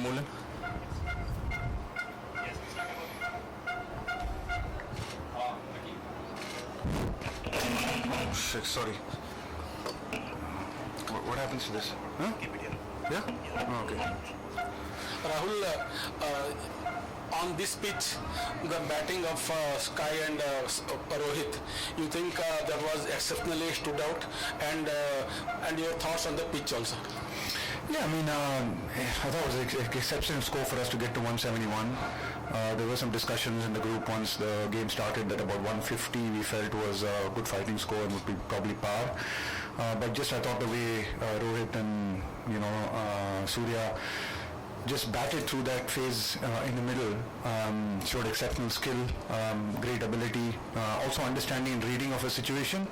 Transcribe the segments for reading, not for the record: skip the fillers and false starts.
Moolan. Oh shit, sorry. What happens to this? Huh? Keep it here. Yeah? Oh, okay. Rahul, on this pitch, the batting of Sky and Rohit, you think that was exceptionally stood out, and your thoughts on the pitch also? Yeah, I mean, I thought it was an exceptional score for us to get to 171. There were some discussions in the group once the game started that about 150 we felt was a good fighting score and would be probably par. But just I thought the way Rohit and Surya just batted through that phase in the middle, showed exceptional skill, great ability, also understanding and reading of a situation,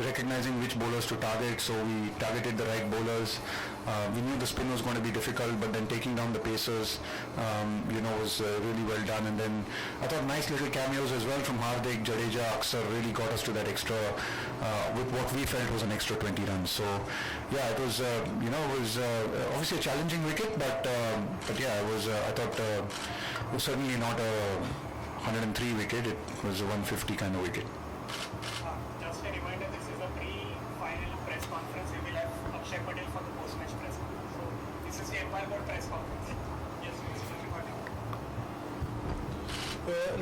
recognizing which bowlers to target, so we targeted the right bowlers. We knew the spin was going to be difficult, but then taking down the pacers, was really well done. And then I thought nice little cameos as well from Hardik, Jadeja, Axar really got us to that extra, with what we felt was an extra 20 runs. So yeah, it was, obviously a challenging wicket, but yeah, it was. I thought it was certainly not a 103 wicket. It was a 150 kind of wicket. Just a reminder, this is a pre-final press conference. We will have Axar for the post-match press conference. So this is the Empire press conference. Yes,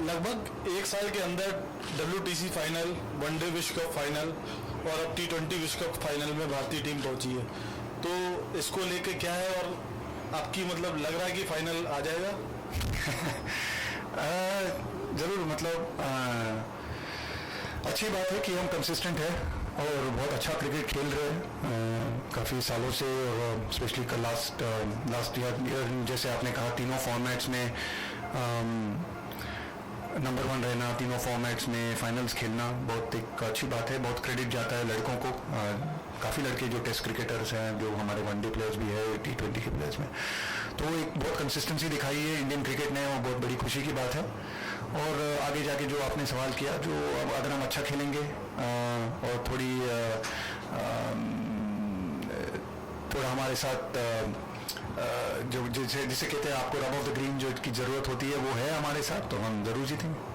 लगभग एक साल के अंदर WTC final, one day विश्व cup final और अब T20 विश्व cup final में भारतीय टीम पहुंची है, तो इसको लेके क्या है और आपकी मतलब लग रहा है कि फाइनल आ जाएगा? ज़रूर, मतलब अच्छी बात है कि हम कंसिस्टेंट है और बहुत अच्छा क्रिकेट खेल रहे हैं काफ़ी सालों से, और स्पेशली लास्ट ईयर जैसे आपने कहा तीनों फॉर्मेट्स में नंबर 1 रहना, तीनों फॉर्मेट्स में फाइनल्स खेलना बहुत एक अच्छी बात है। बहुत क्रेडिट जाता है लड़कों को, काफ़ी लड़के जो टेस्ट क्रिकेटर्स हैं, जो हमारे वनडे प्लेयर्स भी है, T20 के प्लेयर्स में, तो एक बहुत कंसिस्टेंसी दिखाई है इंडियन क्रिकेट ने, और बहुत बड़ी खुशी की बात है। और आगे जाके जो आपने सवाल किया, जो अब अगर हम अच्छा खेलेंगे और थोड़ा हमारे साथ जो जिसे कहते हैं आपको रब ऑफ द ग्रीन जो की ज़रूरत होती है, वो है हमारे साथ, तो हम ज़रूर जीतेंगे।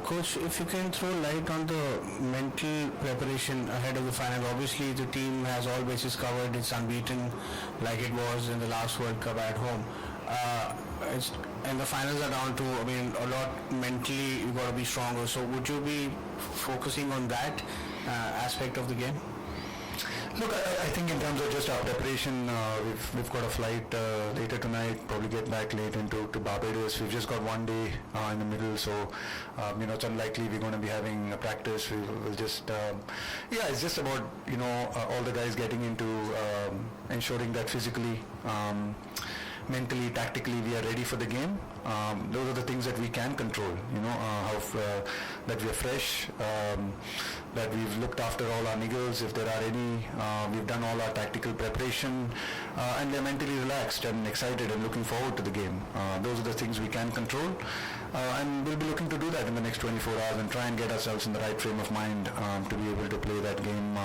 Coach, if you can throw light on the mental preparation ahead of the final. Obviously, the team has all bases covered. It's unbeaten, like it was in the last World Cup at home. And the finals are down to, a lot mentally. You got to be stronger. So, would you be focusing on that aspect of the game? Look, I think in terms of just our preparation, we've got a flight later tonight, probably get back late to Barbados. We've just got one day in the middle, so it's unlikely we're going to be having a practice. We'll just it's just about all the guys getting into ensuring that physically, mentally, tactically we are ready for the game. Those are the things that we can control, that we are fresh, that we've looked after all our niggles if there are any, we've done all our tactical preparation, and we're mentally relaxed and excited and looking forward to the game. Those are the things we can control, and we'll be looking to do that in the next 24 hours and try and get ourselves in the right frame of mind to be able to play that game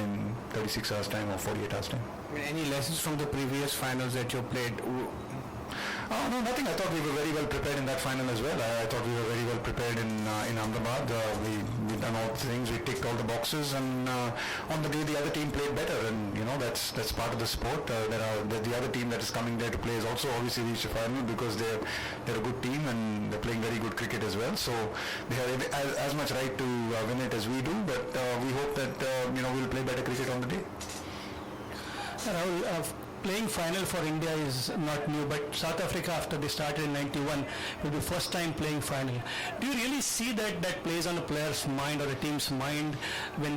in 36 hours time or 48 hours time. Any lessons from the previous finals that you played? No, nothing. I thought we were very well prepared in that final as well. I thought we were very well prepared in Ahmedabad. We've done all the things. We ticked all the boxes, and on the day the other team played better, and that's part of the sport. The other team that is coming there to play is also obviously reached the final because they're a good team and they're playing very good cricket as well. So they have as much right to win it as we do. But we hope that we'll play better cricket on the day. Rahul, playing final for India is not new, but South Africa, after they started in 91, will be first time playing final. Do you really see that plays on a player's mind or a team's mind when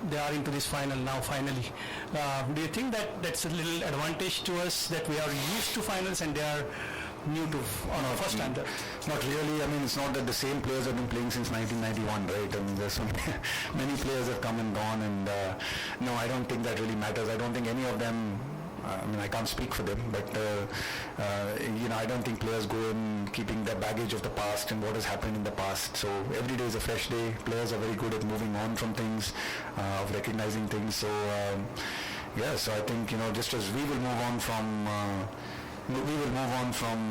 they are into this final now, finally? Do you think that's a little advantage to us, that we are used to finals and they are new to first time? Not really. It's not that the same players have been playing since 1991, right? There's so many players have come and gone, and no, I don't think that really matters. I don't think any of them, I can't speak for them, but I don't think players go in keeping the baggage of the past and what has happened in the past. So every day is a fresh day. Players are very good at moving on from things, of recognizing things. So Yeah, so I think, just as we will move on from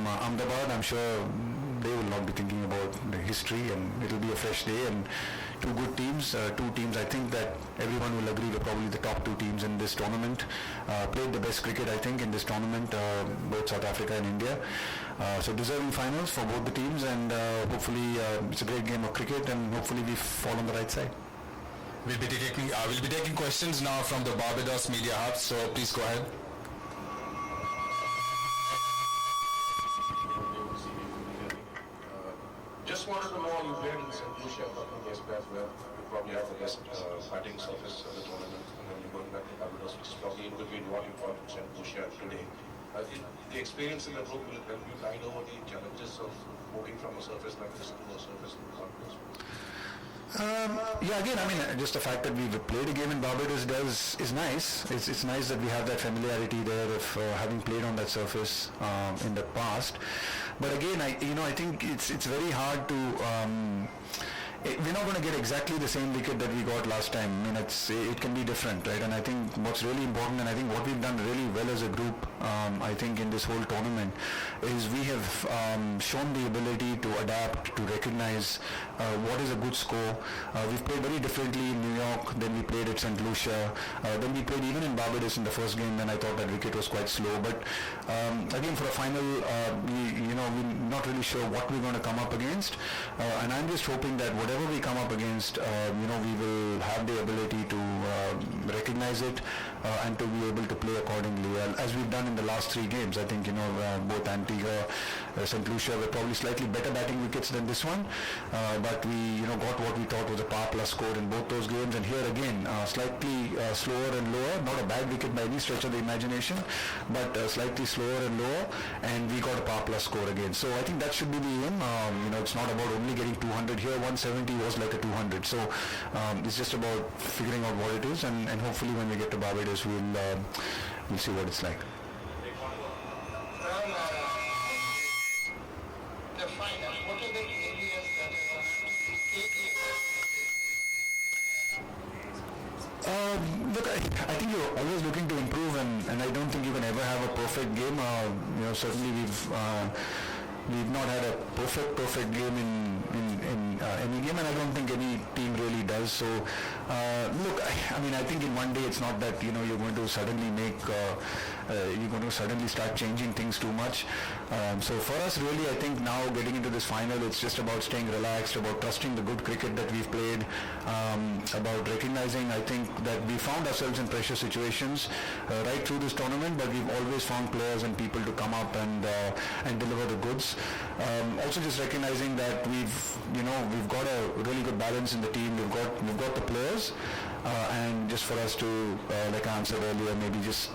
Ahmedabad, I'm sure they will not be thinking about the history, and it will be a fresh day and two good teams, two teams I think that everyone will agree were probably the top two teams in this tournament, played the best cricket I think in this tournament, both South Africa and India. So deserving finals for both the teams, and hopefully it's a great game of cricket, and hopefully we fall on the right side. We'll be taking questions now from the Barbados Media Hub, so please go ahead. Just wanted to know, you played in St. Lucia a couple of years back, where you probably have the best batting surface of the tournament, and then you're going back to Barbados, which is probably in between what you got in St. Lucia today. The experience in the group, will it help you tide over the challenges of moving from a surface like this to a surface in Barbados? Yeah, again, I mean, just the fact that we've played a game in Barbados is nice. It's nice that we have that familiarity there of having played on that surface in the past. But again, I think it's very hard to. We're not going to get exactly the same wicket that we got last time. I mean, it can be different, right? And I think what's really important, and I think what we've done really well as a group, I think in this whole tournament, is we have shown the ability to adapt, to recognize what is a good score. We've played very differently in New York than we played at St. Lucia. Then we played even in Barbados in the first game, when I thought that wicket was quite slow. But again, for a final, we're not really sure what we're going to come up against. And I'm just hoping that whatever we come up against, we will have the ability to recognize it and to be able to play accordingly, as we've done in the last three games. I think, both Antigua, St. Lucia were probably slightly better batting wickets than this one, but we, got what we thought was a par plus score in both those games. And here again, slightly slower and lower, not a bad wicket by any stretch of the imagination, but slightly slower and lower, and we got a par plus score again. So I think that should be the aim. It's not about only getting 200 here. 170 was like a 200. So it's just about figuring out what it is, and hopefully when we get to Barbados, we'll see what it's like. The final, what are the areas that Look, I think you're always looking to improve, and I don't think you can ever have a perfect game. Certainly we've not had a perfect game in any game, and I don't think any team really does. So, look, I think in one day it's not that you're going to suddenly start changing things too much. So for us, really, I think now getting into this final, it's just about staying relaxed, about trusting the good cricket that we've played, about recognizing, I think, that we found ourselves in pressure situations right through this tournament, but we've always found players and people to come up and deliver the goods. Also, just recognizing that we've got a really good balance in the team. We've got the players, and just for us to, like I answered earlier, maybe just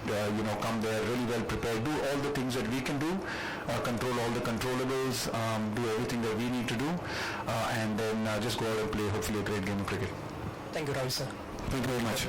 come there really well prepared, do all the things that we can do, control all the controllables, do everything that we need to do, and then just go out and play hopefully a great game of cricket. Thank you, Rahul sir. Thank you very much.